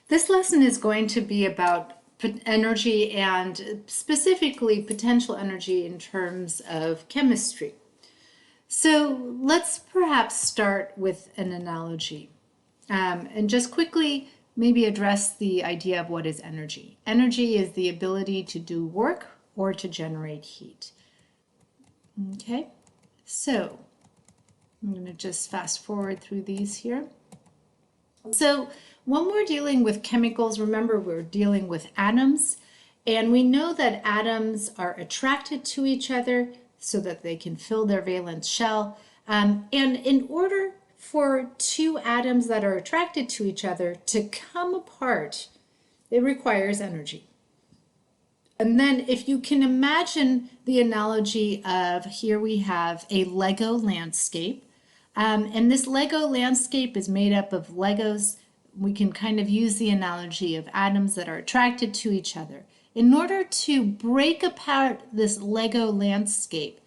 This lesson is going to be about energy and specifically potential energy in terms of chemistry. So let's perhaps start with an analogy and just quickly maybe address the idea of what is energy. Energy is the ability to do work or to generate heat. Okay, so I'm going to just fast forward through these here. So when we're dealing with chemicals, remember we're dealing with atoms, and we know that atoms are attracted to each other so that they can fill their valence shell. And in order for two atoms that are attracted to each other to come apart, it requires energy. And then if you can imagine the analogy of here we have a Lego landscape. And this Lego landscape is made up of Legos. We can kind of use the analogy of atoms that are attracted to each other. In order to break apart this Lego landscape,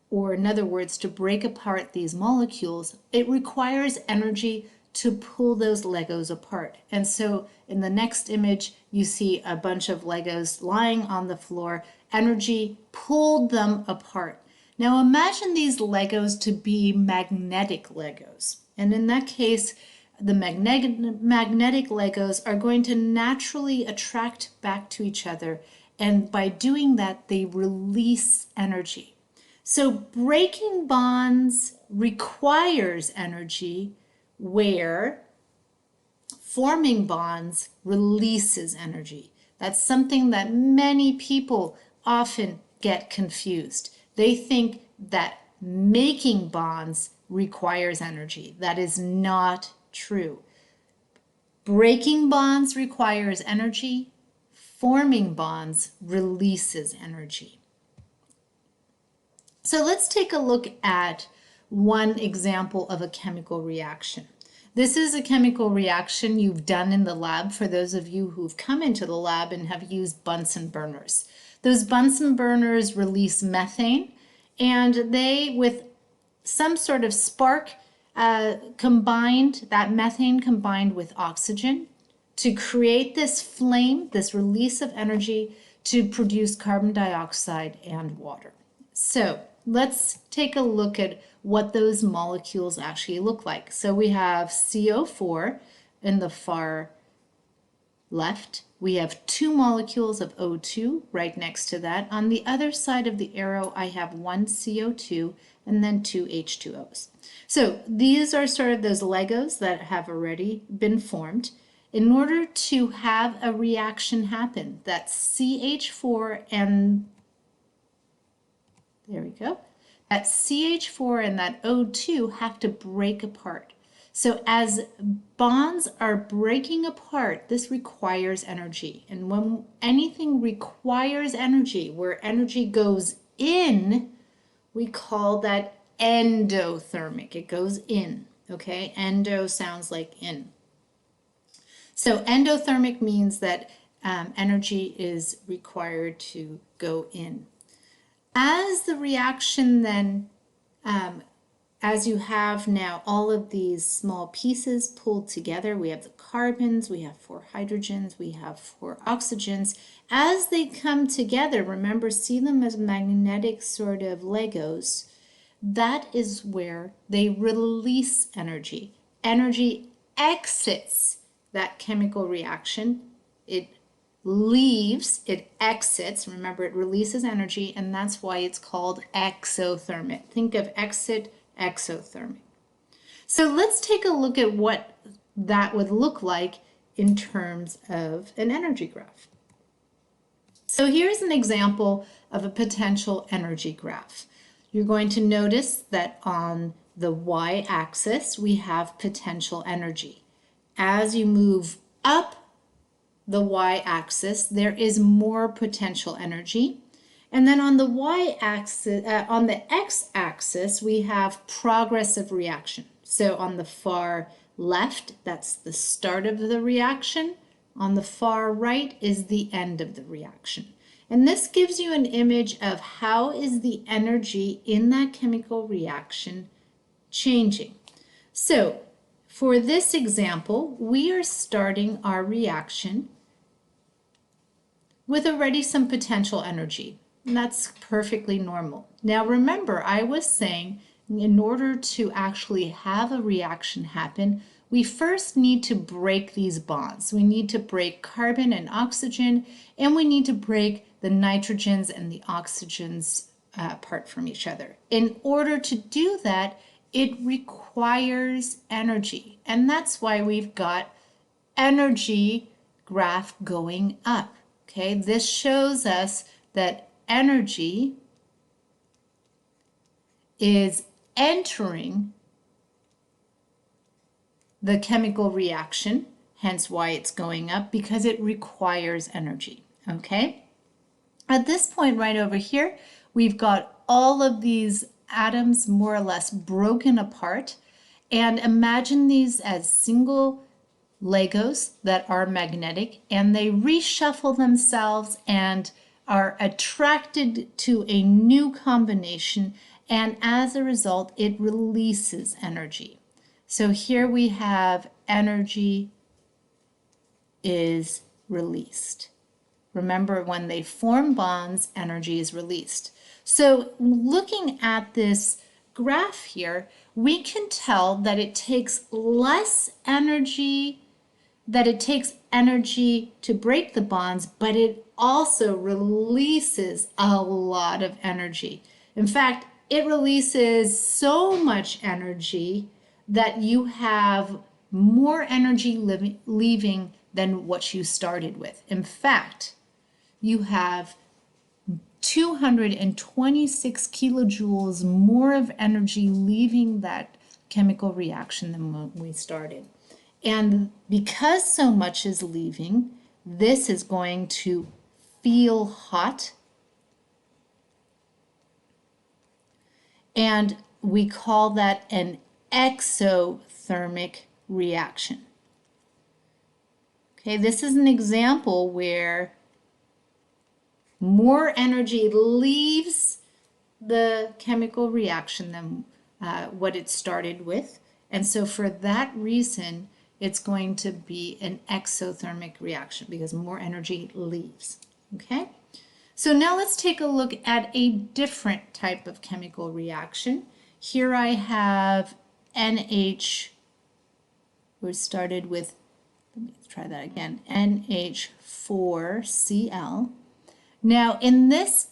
or in other words, to break apart these molecules, it requires energy to pull those Legos apart. And so in the next image, you see a bunch of Legos lying on the floor. Energy pulled them apart. Now imagine these Legos to be magnetic Legos. And in that case, the magnetic Legos are going to naturally attract back to each other. And by doing that, they release energy. So breaking bonds requires energy, where forming bonds releases energy. That's something that many people often get confused. They think that making bonds requires energy. That is not true. Breaking bonds requires energy. Forming bonds releases energy. So let's take a look at one example of a chemical reaction. This is a chemical reaction you've done in the lab for those of you who've come into the lab and have used Bunsen burners. Those Bunsen burners release methane, and they, with some sort of spark, that methane combined with oxygen to create this flame, this release of energy to produce carbon dioxide and water. So let's take a look at what those molecules actually look like. So we have CO4 in the far left. We have two molecules of O2 right next to that. On the other side of the arrow, I have one CO2 and then two H2Os. So these are sort of those Legos that have already been formed. In order to have a reaction happen, that CH4 and there we go. That CH4 and that O2 have to break apart. So as bonds are breaking apart, this requires energy. And when anything requires energy, where energy goes in, we call that endothermic. It goes in, okay? Endo sounds like in. So endothermic means that energy is required to go in. As the reaction then, as you have now all of these small pieces pulled together, we have the carbons, we have 4 hydrogens, we have 4 oxygens. As they come together, remember, see them as magnetic sort of Legos. That is where they release energy. Energy exits that chemical reaction. It leaves, it exits, remember it releases energy, and that's why it's called exothermic. Think of exit, exothermic. So let's take a look at what that would look like in terms of an energy graph. So here's an example of a potential energy graph. You're going to notice that on the y-axis we have potential energy. As you move up the y-axis, there is more potential energy. And then on the y-axis, on the x-axis, we have progressive reaction. So on the far left, that's the start of the reaction. On the far right is the end of the reaction. And this gives you an image of how is the energy in that chemical reaction changing. So For this example, we are starting our reaction with already some potential energy. And that's perfectly normal. Now remember, I was saying in order to actually have a reaction happen, we first need to break these bonds. We need to break carbon and oxygen, and we need to break the nitrogens and the oxygens apart from each other. In order to do that, it requires energy. And that's why we've got energy graph going up. Okay, this shows us that energy is entering the chemical reaction, hence why it's going up, because it requires energy. Okay, at this point right over here, we've got all of these atoms more or less broken apart, and imagine these as single Legos that are magnetic, and they reshuffle themselves and are attracted to a new combination, and as a result it releases energy. So here we have energy is released. Remember, when they form bonds, energy is released. So looking at this graph here, we can tell that it takes less energy, that it takes energy to break the bonds, but it also releases a lot of energy. In fact, it releases so much energy that you have more energy leaving than what you started with. In fact, you have 226 kilojoules more of energy leaving that chemical reaction than when we started. And because so much is leaving, this is going to feel hot. And we call that an exothermic reaction. Okay, this is an example where more energy leaves the chemical reaction than what it started with. And so for that reason, it's going to be an exothermic reaction because more energy leaves. Okay? So now let's take a look at a different type of chemical reaction. Here I have NH, we started with, let me try that again, NH4Cl. Now in this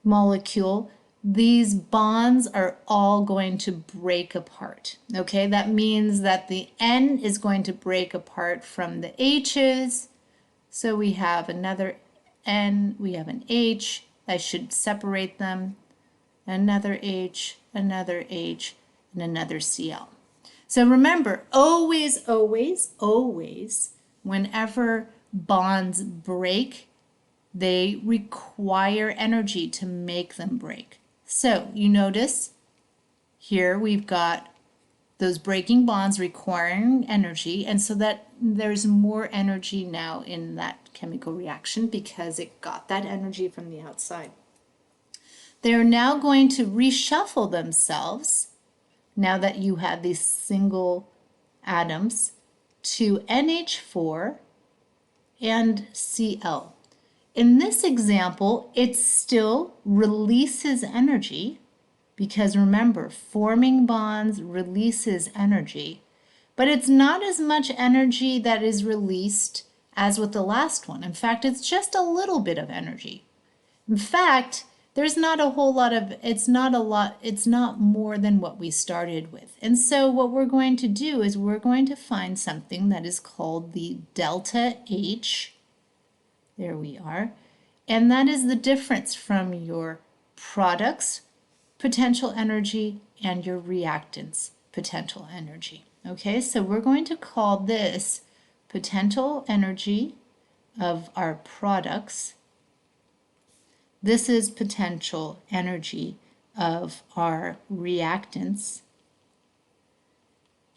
molecule, these bonds are all going to break apart. Okay, that means that the N is going to break apart from the H's. So we have another N, we have an H. I should separate them. Another H, another H, and another Cl. So remember, always, always, always, whenever bonds break, they require energy to make them break. So you notice here we've got those breaking bonds requiring energy, and so that there's more energy now in that chemical reaction because it got that energy from the outside. They're now going to reshuffle themselves, now that you have these single atoms, to NH4 and Cl. In this example, it still releases energy because remember, forming bonds releases energy, but it's not as much energy that is released as with the last one. In fact, it's just a little bit of energy. In fact, there's not a whole lot of, it's not more than what we started with. And so what we're going to do is we're going to find something that is called the delta H. There we are. And that is the difference from your products potential energy and your reactants potential energy. Okay, so we're going to call this potential energy of our products. This is potential energy of our reactants.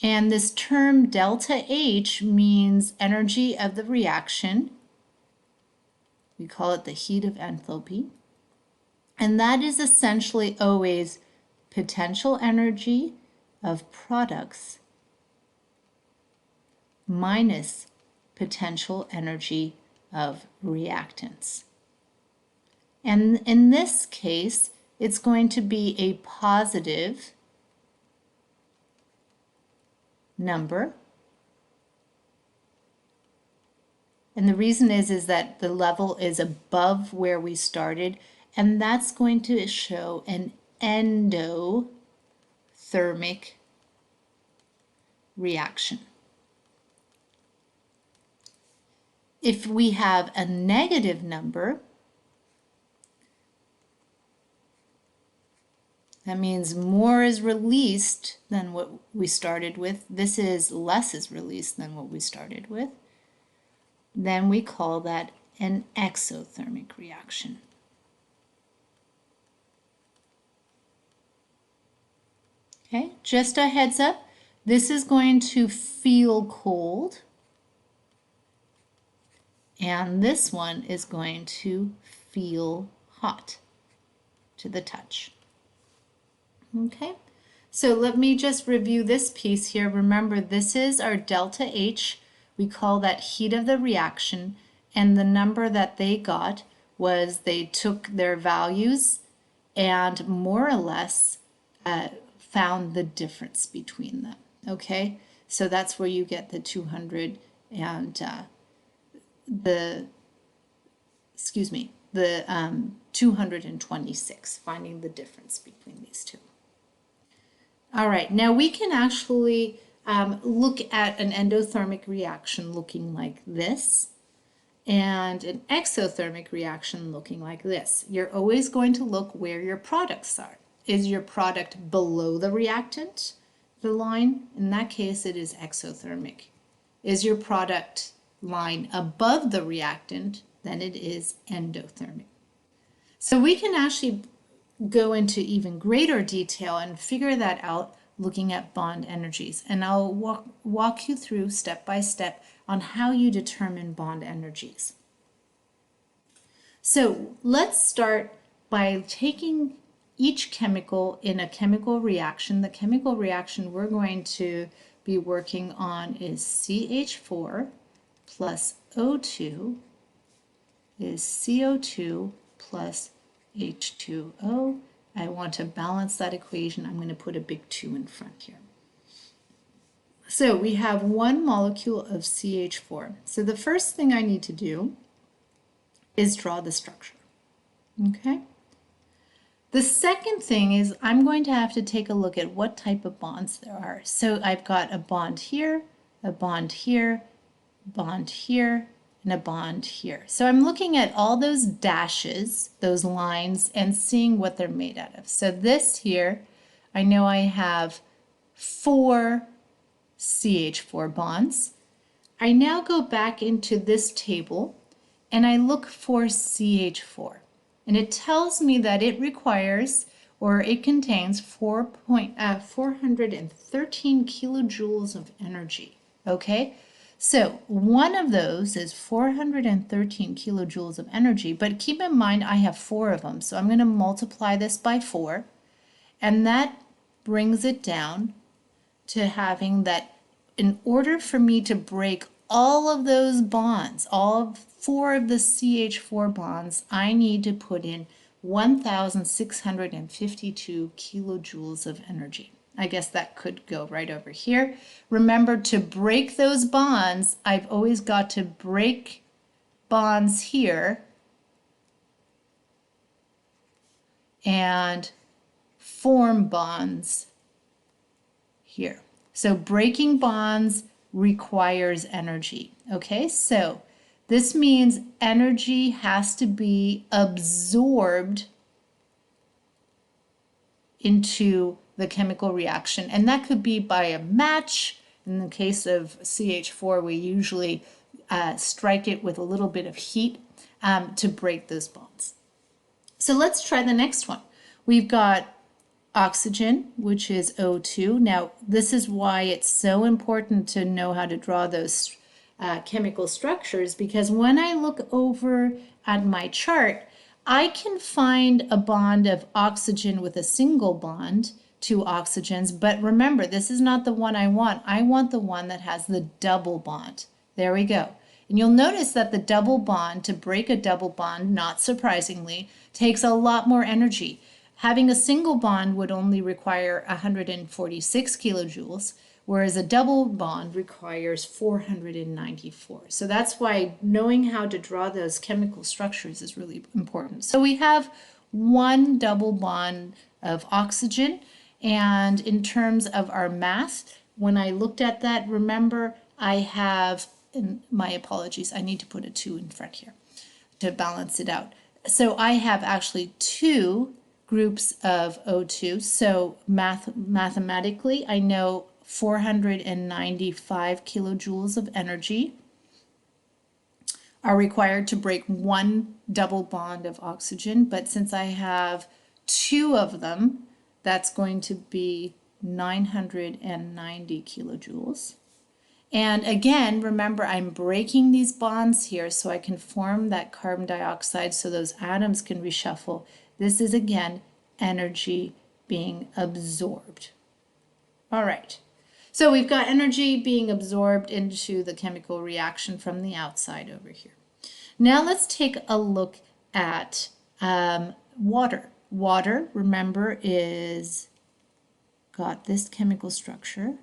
And this term delta H means energy of the reaction. We call it the heat of enthalpy. And that is essentially always potential energy of products minus potential energy of reactants. And in this case, it's going to be a positive number. And the reason is that the level is above where we started, and that's going to show an endothermic reaction. If we have a negative number, that means more is released than what we started with. This is less is released than what we started with. Then we call that an exothermic reaction. Okay, just a heads up, this is going to feel cold, and this one is going to feel hot to the touch. Okay, so let me just review this piece here. Remember, this is our delta H. We call that heat of the reaction, and the number that they got was they took their values and more or less found the difference between them. Okay, so that's where you get the 200 and the 226, finding the difference between these two. All right, now we can actually look at an endothermic reaction looking like this and an exothermic reaction looking like this. You're always going to look where your products are. Is your product below the reactant, the line? In that case, it is exothermic. Is your product line above the reactant? Then it is endothermic. So we can actually go into even greater detail and figure that out looking at bond energies. And I'll walk you through step by step on how you determine bond energies. So let's start by taking each chemical in a chemical reaction. The chemical reaction we're going to be working on is CH4 plus O2 is CO2 plus H2O. I want to balance that equation. I'm going to put a big 2 in front here. So we have one molecule of CH4. So the first thing I need to do is draw the structure. Okay? The second thing is I'm going to have to take a look at what type of bonds there are. So I've got a bond here, a bond here, bond here, and a bond here. So I'm looking at all those dashes, those lines, and seeing what they're made out of. So this here, I know I have 4 CH4 bonds. I now go back into this table and I look for CH4. And it tells me that it requires, or it contains 413 kilojoules of energy. Okay? So one of those is 413 kilojoules of energy, but keep in mind I have 4 of them, so I'm going to multiply this by 4, and that brings it down to having that in order for me to break all of those bonds, all 4 of the CH4 bonds, I need to put in 1,652 kilojoules of energy. I guess that could go right over here. Remember, to break those bonds, I've always got to break bonds here and form bonds here. So breaking bonds requires energy. Okay, so this means energy has to be absorbed into the chemical reaction, and that could be by a match. In the case of CH4, we usually strike it with a little bit of heat to break those bonds. So let's try the next one. We've got oxygen, which is O2. Now, this is why it's so important to know how to draw those chemical structures, because when I look over at my chart, I can find a bond of oxygen with a single bond two oxygens, but remember, this is not the one I want. I want the one that has the double bond. There we go. And you'll notice that the double bond, to break a double bond, not surprisingly, takes a lot more energy. Having a single bond would only require 146 kilojoules, whereas a double bond requires 494. So that's why knowing how to draw those chemical structures is really important. So we have one double bond of oxygen, and in terms of our mass, when I looked at that, remember I have, and my apologies, I need to put a 2 in front here to balance it out. So I have actually 2 groups of O2. So mathematically, I know 495 kilojoules of energy are required to break one double bond of oxygen. But since I have 2 of them, that's going to be 990 kilojoules. And again, remember, I'm breaking these bonds here so I can form that carbon dioxide so those atoms can reshuffle. This is, again, energy being absorbed. All right. So we've got energy being absorbed into the chemical reaction from the outside over here. Now let's take a look at water. Water, remember, is got this chemical structure.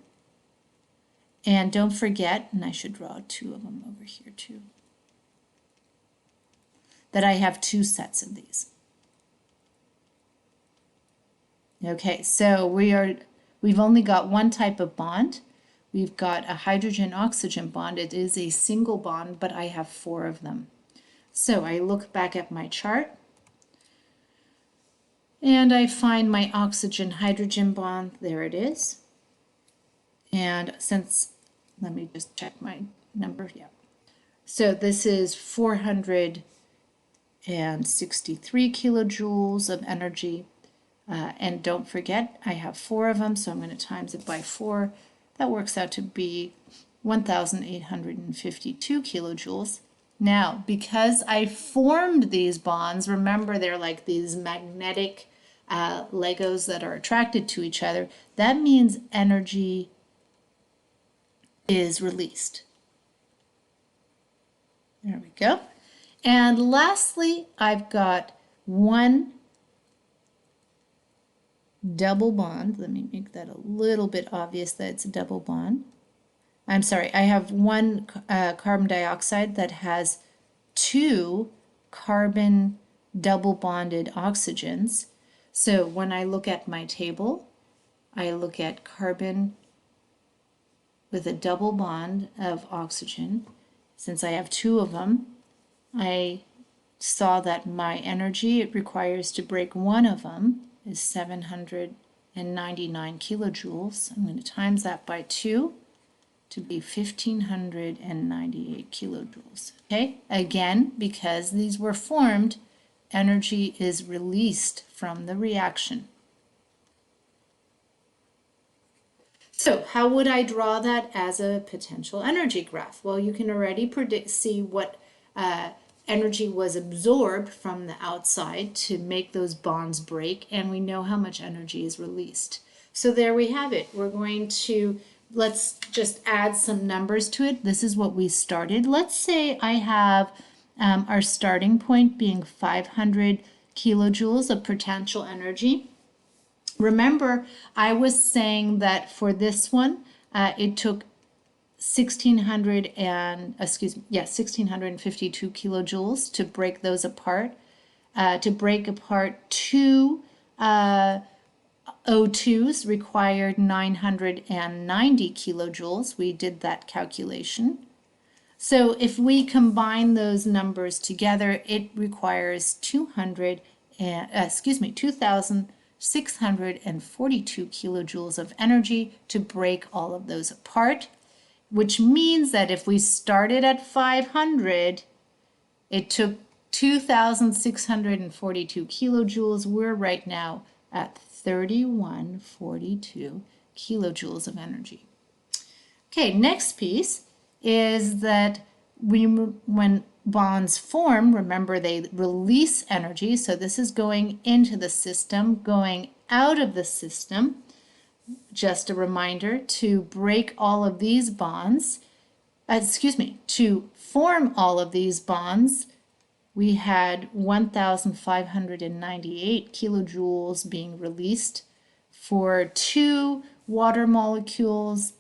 And don't forget, and I should draw 2 of them over here too, that I have 2 sets of these. Okay, so we've only got one type of bond. We've got a hydrogen-oxygen bond. It is a single bond, but I have 4 of them. So I look back at my chart, and I find my oxygen-hydrogen bond. There it is. And since, let me just check my number. Yeah. So this is 463 kilojoules of energy. And don't forget, I have 4 of them, so I'm going to times it by 4. That works out to be 1,852 kilojoules. Now, because I formed these bonds, remember they're like these magnetic Legos that are attracted to each other. That means energy is released. There we go. And lastly, I've got one double bond. Let me make that a little bit obvious that it's a double bond. I'm sorry, I have one carbon dioxide that has 2 carbon double bonded oxygens. So when I look at my table, I look at carbon with a double bond of oxygen. Since I have 2 of them, I saw that my energy it requires to break one of them is 799 kilojoules. I'm going to times that by 2 to be 1,598 kilojoules. Okay, again, because these were formed, energy is released from the reaction. So how would I draw that as a potential energy graph? Well, you can already see what energy was absorbed from the outside to make those bonds break, and we know how much energy is released. So there we have it. We're going to, let's just add some numbers to it. This is what we started. Let's say I have our starting point being 500 kilojoules of potential energy. Remember, I was saying that for this one, it took 1,652 kilojoules to break those apart. To break apart 2 O2s required 990 kilojoules. We did that calculation. So if we combine those numbers together, it requires 2,642 kilojoules of energy to break all of those apart, which means that if we started at 500, it took 2,642 kilojoules. We're right now at 3,142 kilojoules of energy. Okay, next piece is that when bonds form, remember they release energy. So this is going into the system, going out of the system. just a reminder, to break all of these bonds, to form all of these bonds, we had 1,598 kilojoules being released. For 2 water molecules,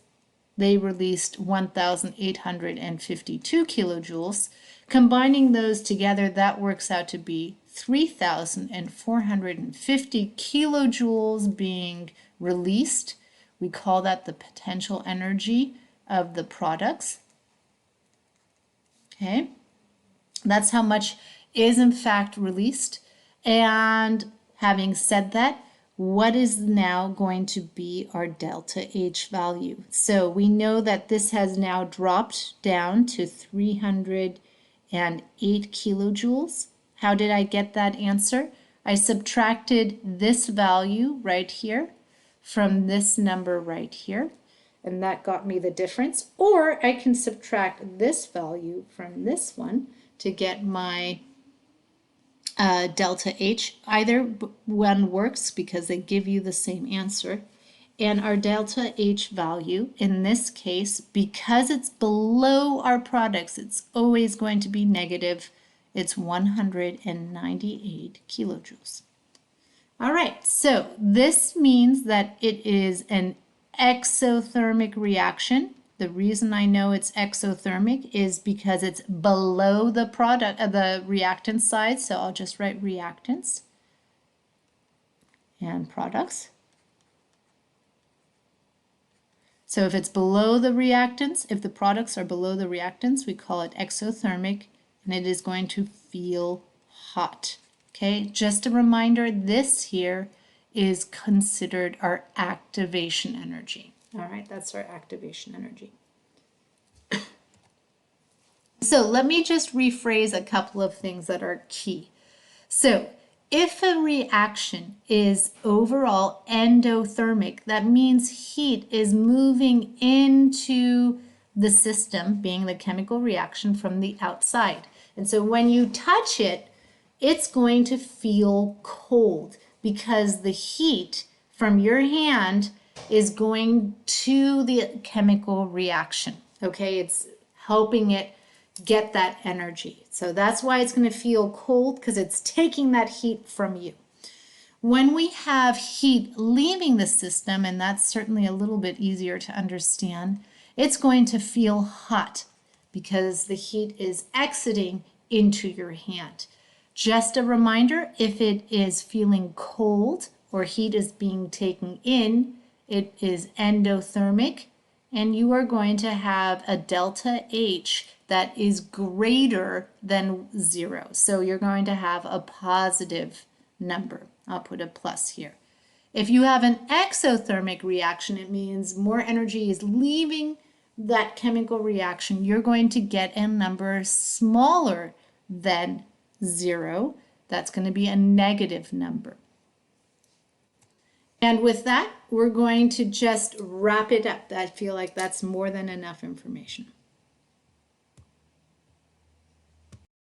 they released 1,852 kilojoules. Combining those together, that works out to be 3,450 kilojoules being released. We call that the potential energy of the products. Okay, that's how much is in fact released. And having said that, what is now going to be our delta H value? So we know that this has now dropped down to 308 kilojoules. How did I get that answer? I subtracted this value right here from this number right here, and that got me the difference. Or I can subtract this value from this one to get my delta H. Either one works because they give you the same answer. And our delta H value, in this case, because it's below our products, it's always going to be negative. It's 198 kilojoules. All right, so this means that it is an exothermic reaction. The reason I know it's exothermic is because it's below the the reactant side. So I'll just write reactants and products. So if it's below the reactants, if the products are below the reactants, we call it exothermic, and it is going to feel hot. Okay, just a reminder, this here is considered our activation energy. All right, that's our activation energy. So let me just rephrase a couple of things that are key. So if a reaction is overall endothermic, that means heat is moving into the system, being the chemical reaction from the outside. And so when you touch it, it's going to feel cold because the heat from your hand is going to the chemical reaction. Okay, it's helping it get that energy. So that's why it's going to feel cold, because it's taking that heat from you. When we have heat leaving the system, and that's certainly a little bit easier to understand, it's going to feel hot because the heat is exiting into your hand. Just a reminder, if it is feeling cold or heat is being taken in, it is endothermic, and you are going to have a delta H that is greater than 0. So you're going to have a positive number. I'll put a plus here. If you have an exothermic reaction, it means more energy is leaving that chemical reaction. You're going to get a number smaller than 0. That's going to be a negative number. And with that, we're going to just wrap it up. I feel like that's more than enough information.